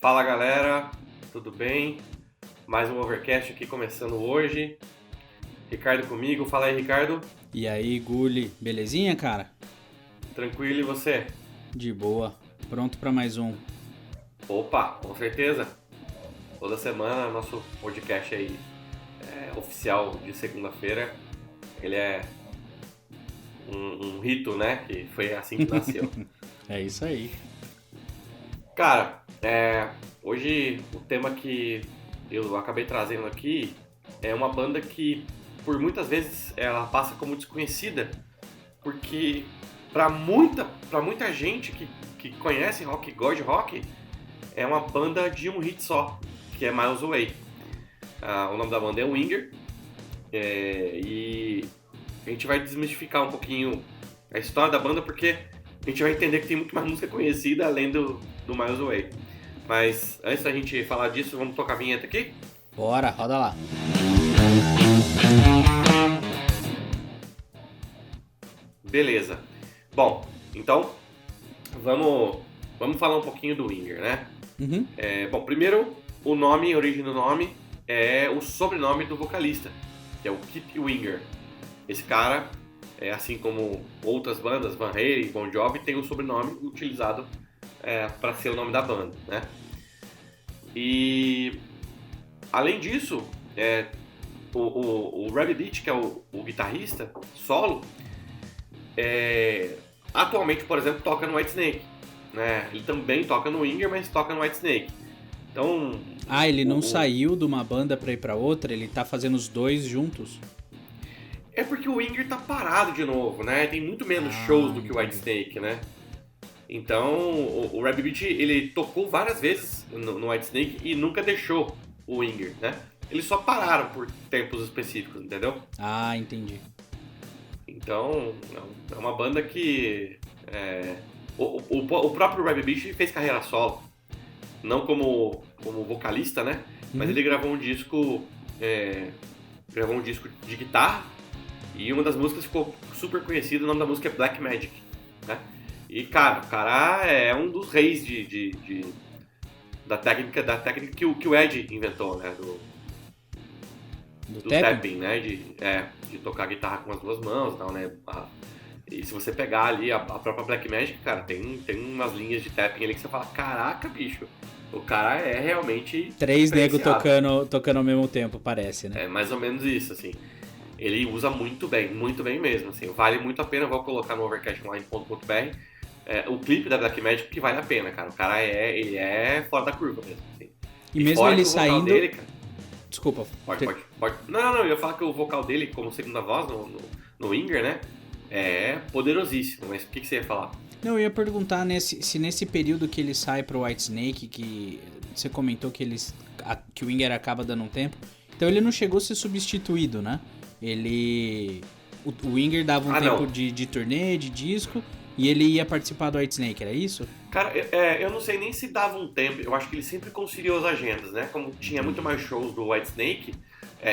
Fala galera, tudo bem? Mais um Overcast aqui começando hoje. Ricardo comigo, fala aí Ricardo. E aí, Guli, belezinha, cara? Tranquilo e você? De boa. Pronto pra mais um. Opa, com certeza. Toda semana nosso podcast aí oficial de segunda-feira. Ele é um rito, né? Que foi assim que nasceu. É isso aí. Cara, hoje o tema que eu acabei trazendo aqui é uma banda que por muitas vezes ela passa como desconhecida, porque pra muita gente que conhece rock, gosta de rock, é uma banda de um hit só, que é Miles Away. O nome da banda é Winger, e a gente vai desmistificar um pouquinho a história da banda, porque a gente vai entender que tem muito mais música conhecida além do Miles Away. Mas antes da gente falar disso, vamos tocar a vinheta aqui? Bora, roda lá. Beleza. Bom, então vamos falar um pouquinho do Winger, né? Uhum. Bom, primeiro, a origem do nome é o sobrenome do vocalista, que é o Kip Winger. Esse cara, assim como outras bandas, Van Halen e Bon Jovi, tem o sobrenome utilizado para ser o nome da banda, né? E além disso, o Robbie Beach, que é o guitarrista solo, atualmente, por exemplo, toca no Whitesnake, né? Ele também toca no Winger, mas toca no Whitesnake. Então, ele não saiu de uma banda pra ir pra outra, ele tá fazendo os dois juntos? é porque o Winger tá parado de novo, né? Tem muito menos shows do que o Whitesnake, né? Então, o Robbie Beach, ele tocou várias vezes no Whitesnake e nunca deixou o Winger, né? Eles só pararam por tempos específicos, entendeu? Ah, entendi. Então, é uma banda que... o próprio Robbie Beach fez carreira solo. Não como vocalista, né? Mas ele gravou um disco... gravou um disco de guitarra. E uma das músicas ficou super conhecida. O nome da música é Black Magic, né? E, cara, o cara é um dos reis da técnica que o Ed inventou, né? Do tapping, né? De tocar guitarra com as duas mãos e tal, né? E se você pegar ali a própria Black Magic, cara, tem umas linhas de tapping ali que você fala, caraca, bicho, o cara é realmente 3 negros tocando ao mesmo tempo, parece, né? É mais ou menos isso, assim. Ele usa muito bem mesmo, assim. Vale muito a pena, vou colocar no overcastonline.com.br o clipe da Black Magic, que vale a pena, cara. O cara ele é fora da curva mesmo, assim. E mesmo ele saindo... Dele, cara, Desculpa. Pode. Não, eu ia falar que o vocal dele, como segunda voz no Winger, né, é poderosíssimo, mas o que você ia falar? Não, eu ia perguntar se nesse período que ele sai pro Whitesnake, que você comentou que o Winger acaba dando um tempo, então ele não chegou a ser substituído, né? O Winger dava um tempo de turnê, de disco, e ele ia participar do Whitesnake, era isso? Cara, eu não sei nem se dava um tempo, eu acho que ele sempre conciliou as agendas, né? Como tinha muito mais shows do Whitesnake,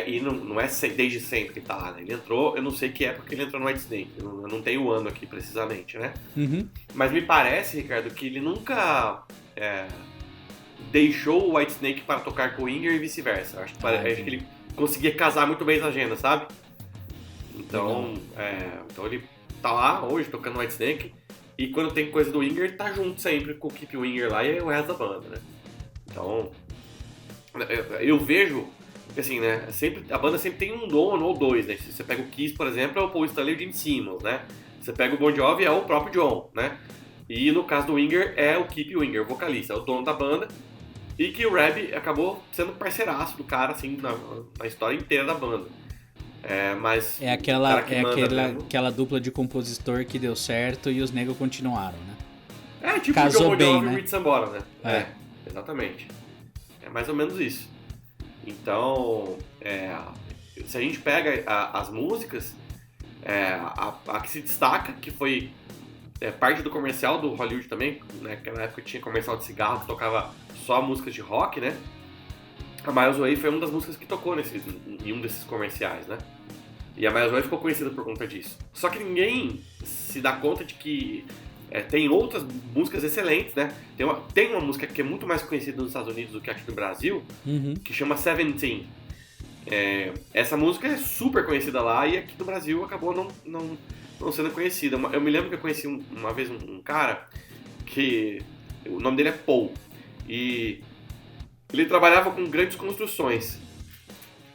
e não é desde sempre que tá lá, né? Ele entrou, eu não sei que época ele entrou no Whitesnake, eu não tenho o ano aqui precisamente, né? Uhum. Mas me parece, Ricardo, que ele nunca deixou o Whitesnake para tocar com o Winger e vice-versa. Acho que ele conseguia casar muito bem as agendas, sabe? Então ele tá lá hoje tocando no Whitesnake. E quando tem coisa do Winger, tá junto sempre com o Kip Winger lá e o resto da banda, né? Então, eu vejo, assim, né? A banda sempre tem um dono ou dois, né? Se você pega o Kiss, por exemplo, é o Paul Stanley e o Gene Simmons, né? Você pega o Bon Jovi, é o próprio John, né? E no caso do Winger, é o Kip Winger, o vocalista, é o dono da banda. E que o Robbie acabou sendo parceiraço do cara, assim, na história inteira da banda. Mas aquela dupla de compositor que deu certo e os negros continuaram, né? Tipo casou o John bem, Bon Jovi né? e o Rich Sambora, né? Exatamente. É mais ou menos isso. Então, se a gente pega as músicas, a que se destaca, que foi parte do comercial do Hollywood também, né? Que na época tinha comercial de cigarro que tocava só músicas de rock, né? A Miles Away foi uma das músicas que tocou em um desses comerciais, né? E a Miles Away ficou conhecida por conta disso. Só que ninguém se dá conta de que tem outras músicas excelentes, né? Tem uma música que é muito mais conhecida nos Estados Unidos do que aqui no Brasil, que chama Seventeen. Essa música é super conhecida lá e aqui no Brasil acabou não sendo conhecida. Eu me lembro que eu conheci uma vez um cara que o nome dele é Paul e ele trabalhava com grandes construções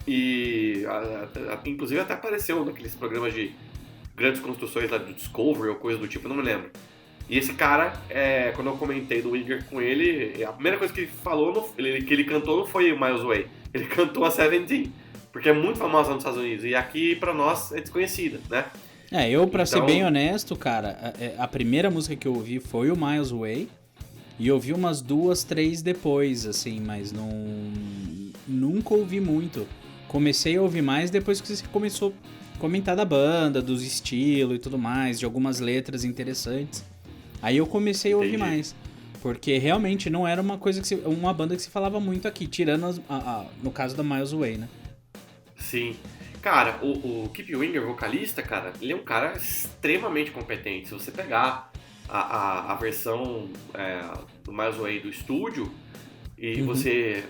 e inclusive até apareceu naqueles programas de grandes construções lá do Discovery ou coisa do tipo, eu não me lembro. E esse cara, quando eu comentei do Winger com ele, a primeira coisa que ele falou, que ele cantou não foi Miles Away, ele cantou a Seventeen, porque é muito famosa nos Estados Unidos e aqui pra nós é desconhecida, né? Pra ser bem honesto, cara, a primeira música que eu ouvi foi o Miles Away e eu ouvi umas 2, 3 depois, assim, mas nunca ouvi muito. Comecei a ouvir mais depois que você começou a comentar da banda, dos estilos e tudo mais, de algumas letras interessantes. Aí eu comecei a ouvir mais, porque realmente não era uma banda que se falava muito aqui, tirando no caso da Miles Away, né? Sim. Cara, o Kip Winger, vocalista, cara, ele é um cara extremamente competente. Se você pegar a versão do Miles Away do estúdio e você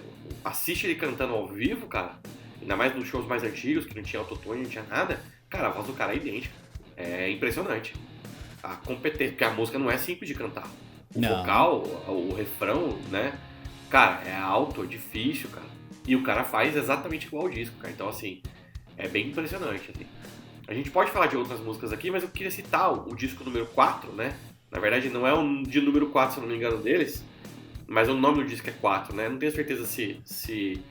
assiste ele cantando ao vivo, cara, ainda mais nos shows mais antigos, que não tinha autotune, não tinha nada, cara, a voz do cara é idêntica. É impressionante. A competência, porque a música não é simples de cantar. O vocal, o refrão, né? Cara, é alto, é difícil, cara. E o cara faz exatamente igual ao disco, cara. Então, assim, é bem impressionante, assim. A gente pode falar de outras músicas aqui, mas eu queria citar o disco número 4, né? Na verdade, não é o de número 4, se eu não me engano, deles, mas o nome do disco é 4, né? Não tenho certeza se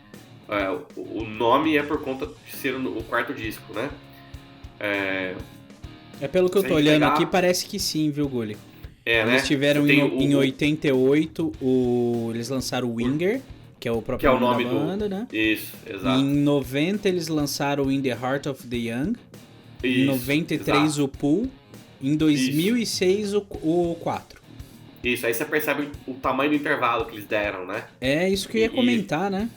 o nome é por conta de ser o quarto disco, né? Pelo que eu tô olhando aqui, parece que sim, viu, Gulli? Eles tiveram em 88, eles lançaram o Winger, que é o próprio nome da banda, né? Isso, exato. Em 90 eles lançaram In the Heart of the Young. Em 93 exato. O Pool. Em 2006 o 4. Isso, aí você percebe o tamanho do intervalo que eles deram, né? Isso que eu ia comentar, né?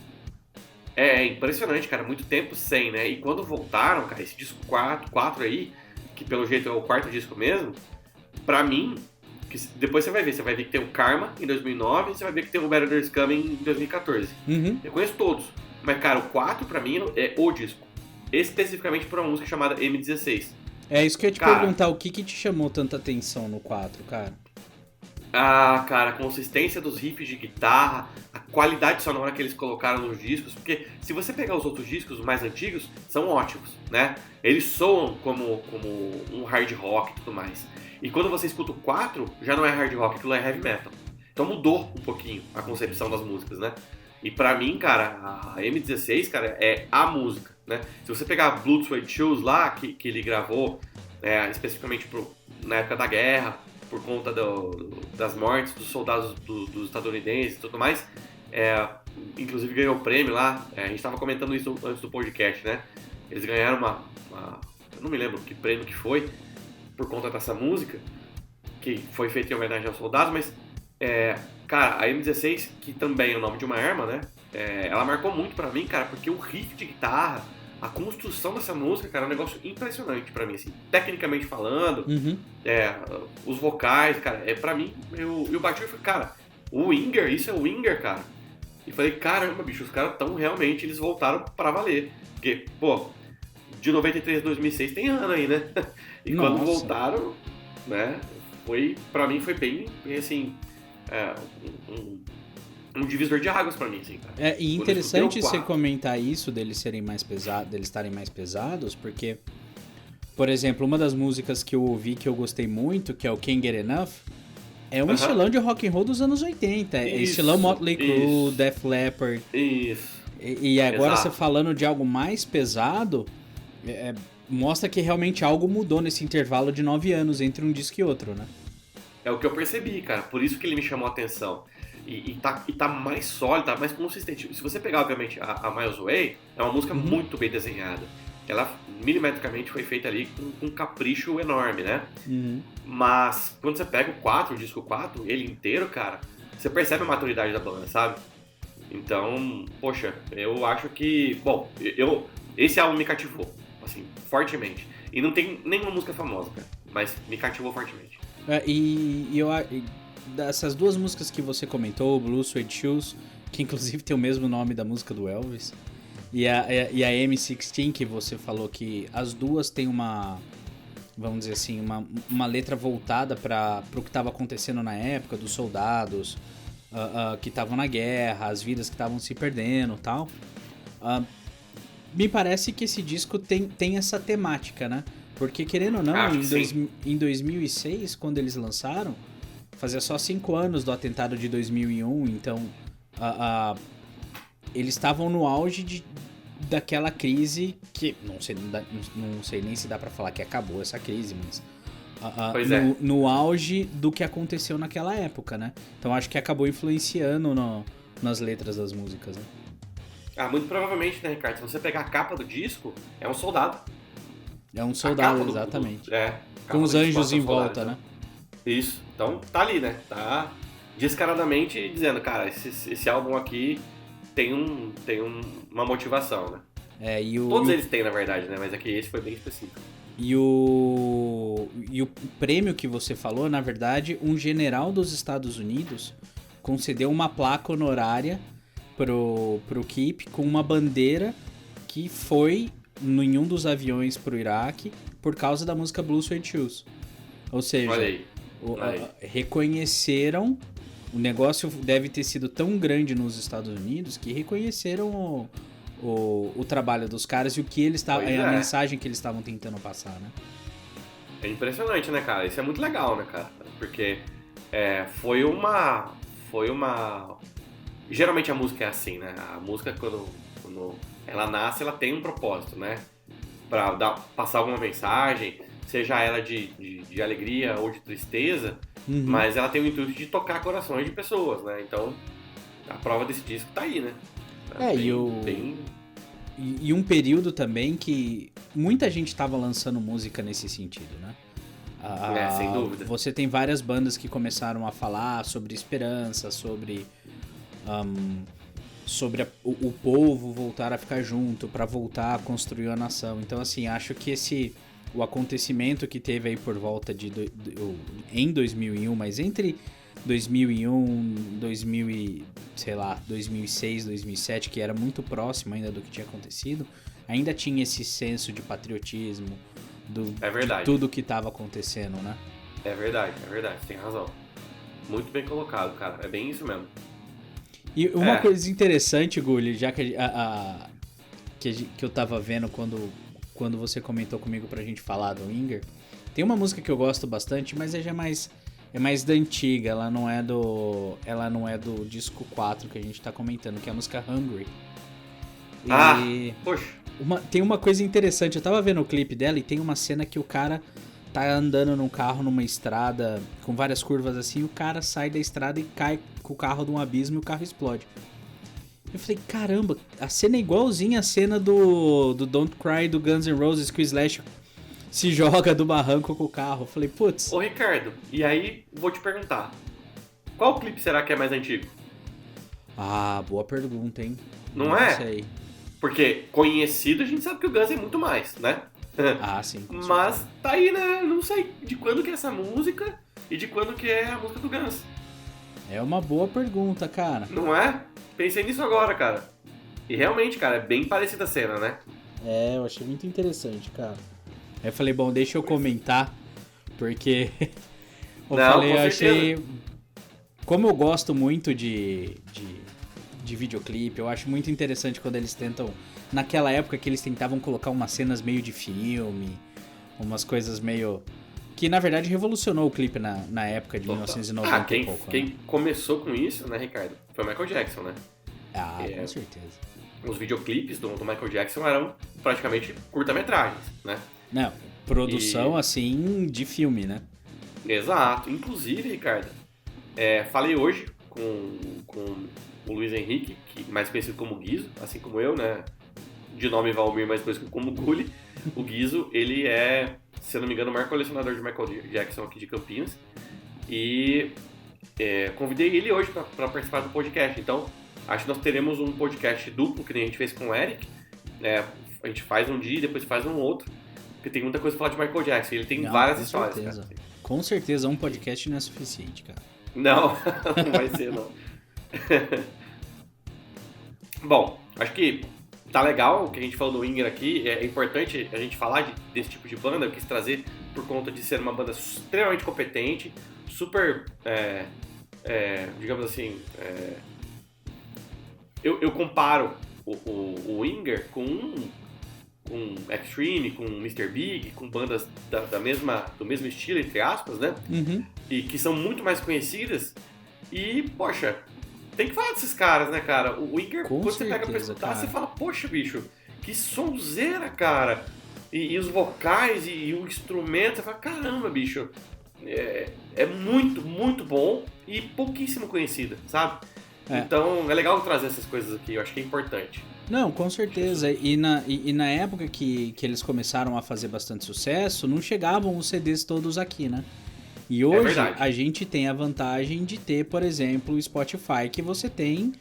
É impressionante, cara, muito tempo sem, né? E quando voltaram, cara, esse disco 4 aí, que pelo jeito é o quarto disco mesmo, pra mim, depois você vai ver que tem o Karma em 2009 e você vai ver que tem o Better Days Coming em 2014. Eu conheço todos, mas cara, o 4 pra mim é o disco, especificamente por uma música chamada M16. É isso que eu ia te perguntar, o que te chamou tanta atenção no 4, cara? Cara, a consistência dos riffs de guitarra, a qualidade sonora que eles colocaram nos discos, porque se você pegar os outros discos, os mais antigos, são ótimos, né? Eles soam como um hard rock e tudo mais. E quando você escuta o 4, já não é hard rock, aquilo é heavy metal. Então mudou um pouquinho a concepção das músicas, né? E pra mim, cara, a M16, cara, é a música, né? Se você pegar Blood, Sweat Shoes lá, que ele gravou especificamente na época da guerra, por conta das mortes dos soldados dos estadunidenses e tudo mais, inclusive ganhou o prêmio lá, a gente estava comentando isso antes do podcast, né? Eles ganharam eu não me lembro que prêmio que foi, por conta dessa música, que foi feita em homenagem aos soldados, mas, cara, a M16, que também é o nome de uma arma, né? Ela marcou muito pra mim, cara, porque o riff de guitarra, a construção dessa música, cara, é um negócio impressionante pra mim, assim, tecnicamente falando, os vocais, cara, pra mim, eu bati e falei, cara, o Winger, isso é o Winger, cara. E falei, caramba, bicho, os caras realmente, eles voltaram pra valer. Porque, pô, de 93 a 2006 tem ano aí, né? E quando voltaram, né, pra mim foi bem assim, um divisor de águas pra mim, assim, cara. E interessante você comentar isso deles serem mais pesados, deles estarem mais pesados, porque, por exemplo, uma das músicas que eu ouvi que eu gostei muito, que é o Can't Get Enough, é um estilão de rock and roll dos anos 80, estilão Motley Crue, Def Leppard. Isso. E agora você falando de algo mais pesado, mostra que realmente algo mudou nesse intervalo de 9 anos entre um disco e outro, né? É o que eu percebi, cara, por isso que ele me chamou a atenção. E tá mais sólido, tá mais consistente. Se você pegar, obviamente, a Miles Away, é uma música muito bem desenhada. Ela, milimetricamente, foi feita ali com um capricho enorme, né? Mas, quando você pega o disco 4, ele inteiro, cara, você percebe a maturidade da banda, sabe? Então, poxa, eu acho que... Bom, esse álbum me cativou, assim, fortemente. E não tem nenhuma música famosa, cara, mas me cativou fortemente. Dessas duas músicas que você comentou, Blue Suede Shoes, que inclusive tem o mesmo nome da música do Elvis, e a M16, que você falou que as duas têm uma, vamos dizer assim, uma letra voltada para o que estava acontecendo na época, dos soldados que estavam na guerra, as vidas que estavam se perdendo e tal. Me parece que esse disco tem essa temática, né? Porque, querendo ou não, em 2006, quando eles lançaram, fazia só 5 anos do atentado de 2001, então eles estavam no auge daquela crise que, não sei nem se dá pra falar que acabou essa crise, mas no auge do que aconteceu naquela época, né? Então acho que acabou influenciando nas letras das músicas, né? Muito provavelmente, né, Ricardo? Se você pegar a capa do disco, é um soldado. É um soldado, exatamente. Com os anjos em volta, né? Isso. Então tá ali, né? Tá descaradamente dizendo, cara, esse álbum aqui tem uma motivação, né? Todos eles têm, na verdade, né? Mas aqui esse foi bem específico. E o prêmio que você falou, na verdade, um general dos Estados Unidos concedeu uma placa honorária pro Keep com uma bandeira que foi em um dos aviões pro Iraque por causa da música Blue Suede Shoes. Ou seja, reconheceram, o negócio deve ter sido tão grande nos Estados Unidos que reconheceram o trabalho dos caras e o que eles estavam, a mensagem que eles estavam tentando passar, né? É impressionante, né, cara? Isso é muito legal, né, cara? Porque foi uma... Geralmente a música é assim, né? A música, quando ela nasce, ela tem um propósito, né? Pra passar alguma mensagem, seja ela de alegria ou de tristeza, mas ela tem o intuito de tocar corações de pessoas, né? Então, a prova desse disco tá aí, né? E um período também que muita gente estava lançando música nesse sentido, né? Sem dúvida. Você tem várias bandas que começaram a falar sobre esperança, sobre o povo voltar a ficar junto, para voltar a construir a nação. Então, assim, acho que o acontecimento que teve aí por volta em 2001, mas entre 2001, 2006, 2007, que era muito próximo ainda do que tinha acontecido, ainda tinha esse senso de patriotismo de tudo que estava acontecendo, né? É verdade, tem razão. Muito bem colocado, cara. É bem isso mesmo. E uma coisa interessante, Gulli, já que eu tava vendo quando você comentou comigo pra gente falar do Winger, tem uma música que eu gosto bastante, mas é mais da antiga, ela não é do disco 4 que a gente tá comentando, que é a música Hungry. Poxa. Tem uma coisa interessante, eu tava vendo o clipe dela e tem uma cena que o cara tá andando num carro numa estrada com várias curvas assim, e o cara sai da estrada e cai com o carro de um abismo e o carro explode. Eu falei, caramba, a cena é igualzinha a cena do Don't Cry do Guns N' Roses, que o Slash se joga do barranco com o carro. Eu falei, putz. Ô Ricardo, e aí vou te perguntar, qual clipe será que é mais antigo? Boa pergunta, hein? Não sei. Porque conhecido a gente sabe que o Guns é muito mais, né? Sim. Mas tá aí, né? Não sei de quando que é essa música e de quando que é a música do Guns. É uma boa pergunta, cara. Não é? Pensei nisso agora, cara. E realmente, cara, é bem parecida a cena, né? Eu achei muito interessante, cara. Aí eu falei, bom, deixa eu comentar, porque eu achei... Como eu gosto muito de videoclipe, eu acho muito interessante quando eles tentam... Naquela época que eles tentavam colocar umas cenas meio de filme, umas coisas meio... Que, na verdade, revolucionou o clipe na época de 1990 e pouco. Quem começou com isso, né, Ricardo? Foi o Michael Jackson, né? Com certeza. Os videoclipes do Michael Jackson eram praticamente curta-metragens, né? Não, produção, assim, de filme, né? Exato. Inclusive, Ricardo, falei hoje com o Luiz Henrique, que mais conhecido como Guizo, assim como eu, né? De nome Valmir, mais conhecido como Gulli. O Guizo, ele é, se eu não me engano, o maior colecionador de Michael Jackson aqui de Campinas. E convidei ele hoje para participar do podcast. Então, acho que nós teremos um podcast duplo, que nem a gente fez com o Eric. A gente faz um dia e depois faz um outro. Porque tem muita coisa pra falar de Michael Jackson. Ele tem várias histórias, cara. Com certeza um podcast não é suficiente, cara. Não, não vai ser, não. Bom, acho que tá legal o que a gente falou do Winger aqui. É importante a gente falar desse tipo de banda. Eu quis trazer por conta de ser uma banda extremamente competente, super, digamos assim, eu comparo o Winger com Extreme, com Mr. Big, com bandas do mesmo estilo, entre aspas, né? Uhum. E que são muito mais conhecidas. E, poxa, tem que falar desses caras, né, cara? O Winger, quando você pega pra escutar, cara, você fala, poxa, bicho, que sonzeira, cara. E os vocais e o instrumento, você fala, caramba, bicho, é muito, muito bom e pouquíssimo conhecida, sabe? Então, é legal trazer essas coisas aqui, eu acho que é importante. Não, com certeza. E na época que eles começaram a fazer bastante sucesso, não chegavam os CDs todos aqui, né? E hoje a gente tem a vantagem de ter, por exemplo, o Spotify, que você tem,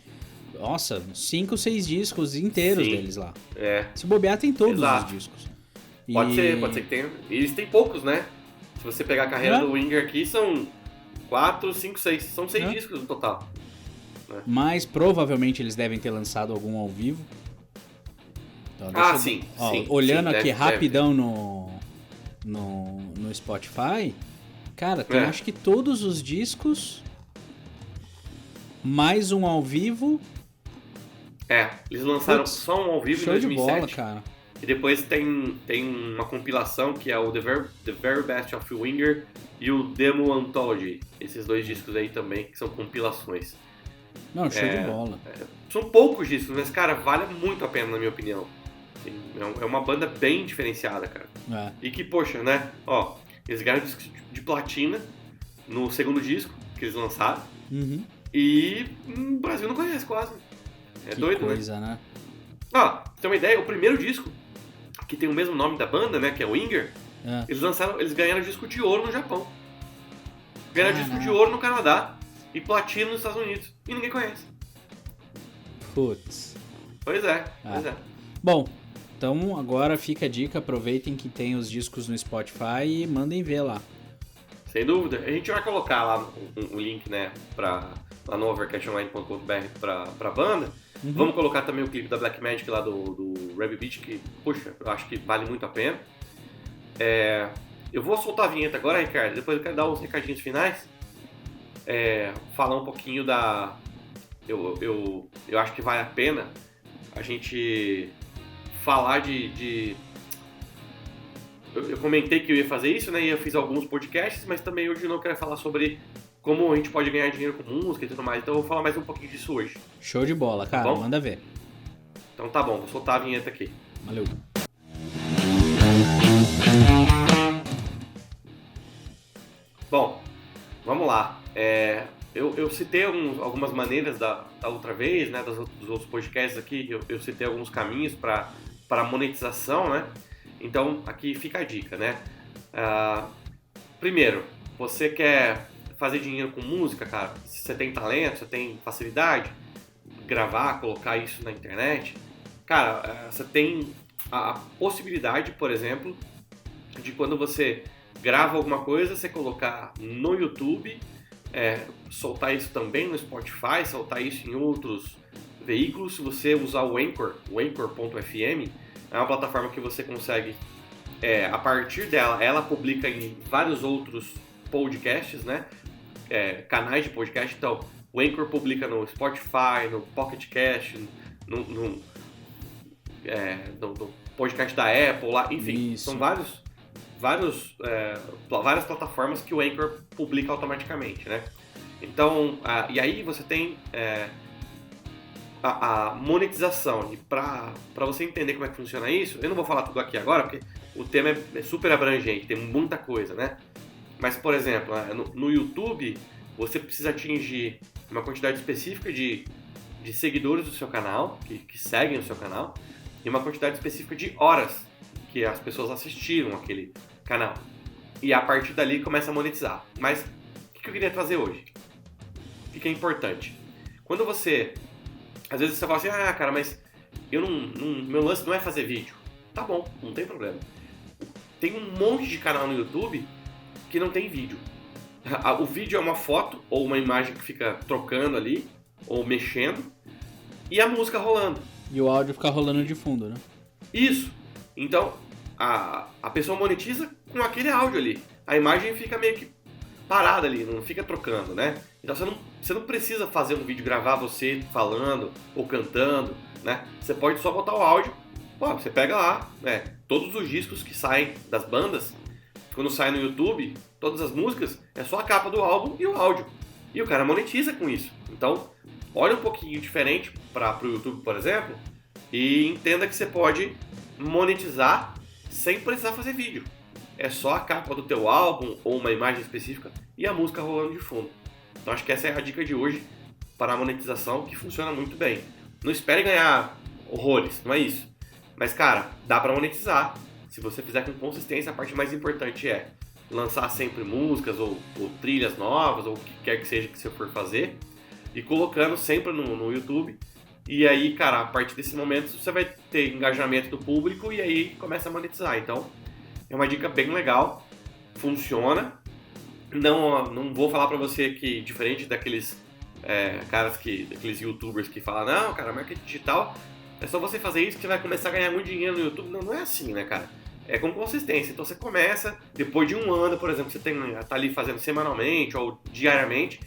nossa, 5, 6 discos inteiros deles lá. Se bobear, tem todos os discos. Pode ser que tenha. E eles têm poucos, né? Se você pegar a carreira do Winger aqui, são 4, 5, 6. São 6 discos no total. Mas provavelmente eles devem ter lançado algum ao vivo. Então, sim. Olhando aqui rapidão no Spotify, cara, tem acho que todos os discos, mais um ao vivo. Eles lançaram só um ao vivo em 2007. Show de bola, cara. E depois tem uma compilação que é o The Very Best of Winger e o Demo Anthology. Esses 2 discos aí também, que são compilações. Não, show de bola. São poucos discos, mas, cara, vale muito a pena, na minha opinião. Assim, é uma banda bem diferenciada, cara. E que, poxa, né? Ó, eles ganharam disco de platina no segundo disco que eles lançaram. Uhum. E o Brasil não conhece quase. É que doido, coisa, né? Pra ter uma ideia, o primeiro disco, que tem o mesmo nome da banda, né? Que é o Winger, eles ganharam disco de ouro no Japão. Ganharam disco de ouro no Canadá. E platina nos Estados Unidos. E ninguém conhece. Putz. Pois é. Bom, então agora fica a dica. Aproveitem que tem os discos no Spotify e mandem ver lá. Sem dúvida. A gente vai colocar lá um link, né, lá no overcastonline.com.br pra banda. Uhum. Vamos colocar também o clipe da Black Magic lá do Rabbit Beach, que, puxa, eu acho que vale muito a pena. Eu vou soltar a vinheta agora, Ricardo. Depois eu quero dar uns recadinhos finais. Falar um pouquinho da... Eu acho que vale a pena a gente falar de... Eu comentei que eu ia fazer isso, né? E eu fiz alguns podcasts, mas também hoje eu quero falar sobre como a gente pode ganhar dinheiro com música e tudo mais. Então eu vou falar mais um pouquinho disso hoje. Show de bola, cara. Tá, manda ver. Então tá bom, vou soltar a vinheta aqui. Valeu. Bom, vamos lá. Eu citei algumas maneiras da outra vez, né, dos outros podcasts aqui, eu citei alguns caminhos para monetização, né? Então, aqui fica a dica, né? Primeiro, você quer fazer dinheiro com música, cara? Se você tem talento, você tem facilidade, gravar, colocar isso na internet, cara, você tem a possibilidade, por exemplo, de quando você grava alguma coisa, você colocar no YouTube, soltar isso também no Spotify, soltar isso em outros veículos. Se você usar o Anchor, o Anchor.fm, é uma plataforma que você consegue, a partir dela, ela publica em vários outros podcasts, né? Canais de podcast. Então, o Anchor publica no Spotify, no Pocket Cast, no podcast da Apple, lá, enfim, isso. São várias plataformas que o Anchor publica automaticamente, né? Então, e aí você tem a monetização. E para você entender como é que funciona isso, eu não vou falar tudo aqui agora, porque o tema é super abrangente, tem muita coisa, né? Mas, por exemplo, no YouTube, você precisa atingir uma quantidade específica de seguidores do seu canal, que seguem o seu canal, e uma quantidade específica de horas que as pessoas assistiram aquele canal. E a partir dali começa a monetizar. Mas o que eu queria trazer hoje? O que é importante? Quando você... Às vezes você fala assim, cara, mas meu lance não é fazer vídeo. Tá bom, não tem problema. Tem um monte de canal no YouTube que não tem vídeo. O vídeo é uma foto ou uma imagem que fica trocando ali, ou mexendo, e a música rolando. E o áudio fica rolando de fundo, né? Isso. Então, a pessoa monetiza com aquele áudio ali. A imagem fica meio que parada ali, não fica trocando, né? Então você não precisa fazer um vídeo, gravar você falando ou cantando, né? Você pode só botar o áudio. Pô, você pega lá, né? Todos os discos que saem das bandas, quando sai no YouTube, todas as músicas, é só a capa do álbum e o áudio. E o cara monetiza com isso. Então, olha um pouquinho diferente para o YouTube, por exemplo, e entenda que você pode monetizar sem precisar fazer vídeo. É só a capa do teu álbum ou uma imagem específica e a música rolando de fundo. Então acho que essa é a dica de hoje para a monetização, que funciona muito bem. Não espere ganhar horrores, não é isso. Mas cara, dá para monetizar. Se você fizer com consistência, a parte mais importante é lançar sempre músicas ou trilhas novas ou o que quer que seja que você for fazer e colocando sempre no YouTube. E aí, cara, a partir desse momento você vai ter engajamento do público e aí começa a monetizar. Então, é uma dica bem legal, funciona. Não vou falar pra você que, diferente daqueles daqueles youtubers que falam, não, cara, marketing digital, é só você fazer isso que você vai começar a ganhar muito dinheiro no YouTube. Não é assim, né, cara? É com consistência. Então você começa, depois de um ano, por exemplo, você tá ali fazendo semanalmente ou diariamente,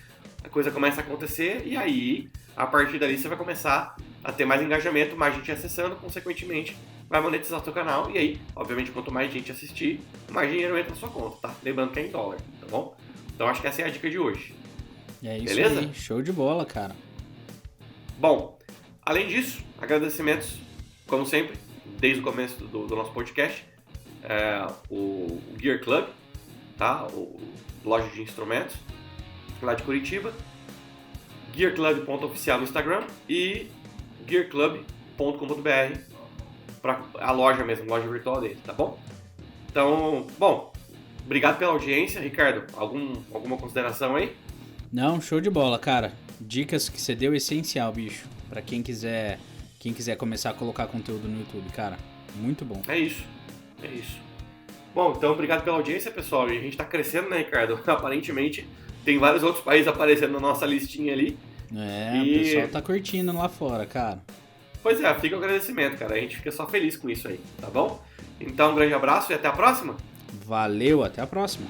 a coisa começa a acontecer e aí, a partir dali, você vai começar a ter mais engajamento, mais gente acessando, consequentemente, vai monetizar o seu canal e aí, obviamente, quanto mais gente assistir, mais dinheiro entra na sua conta, tá? Lembrando que é em dólar, tá bom? Então acho que essa é a dica de hoje. É isso. Beleza? Aí, show de bola, cara. Bom, além disso, agradecimentos, como sempre, desde o começo do nosso podcast, o Gear Club, tá? O loja de instrumentos, lá de Curitiba, gearclub.oficial no Instagram e gearclub.com.br para a loja mesmo, loja virtual dele, tá bom? Então, bom, obrigado pela audiência, Ricardo. Alguma consideração aí? Não, show de bola, cara. Dicas que você deu essencial, bicho, para quem quiser começar a colocar conteúdo no YouTube, cara. Muito bom. É isso. Bom, então obrigado pela audiência, pessoal. E a gente tá crescendo, né, Ricardo? Aparentemente tem vários outros países aparecendo na nossa listinha ali. O pessoal tá curtindo lá fora, cara. Pois é, fica o agradecimento, cara. A gente fica só feliz com isso aí, tá bom? Então, um grande abraço e até a próxima. Valeu, até a próxima.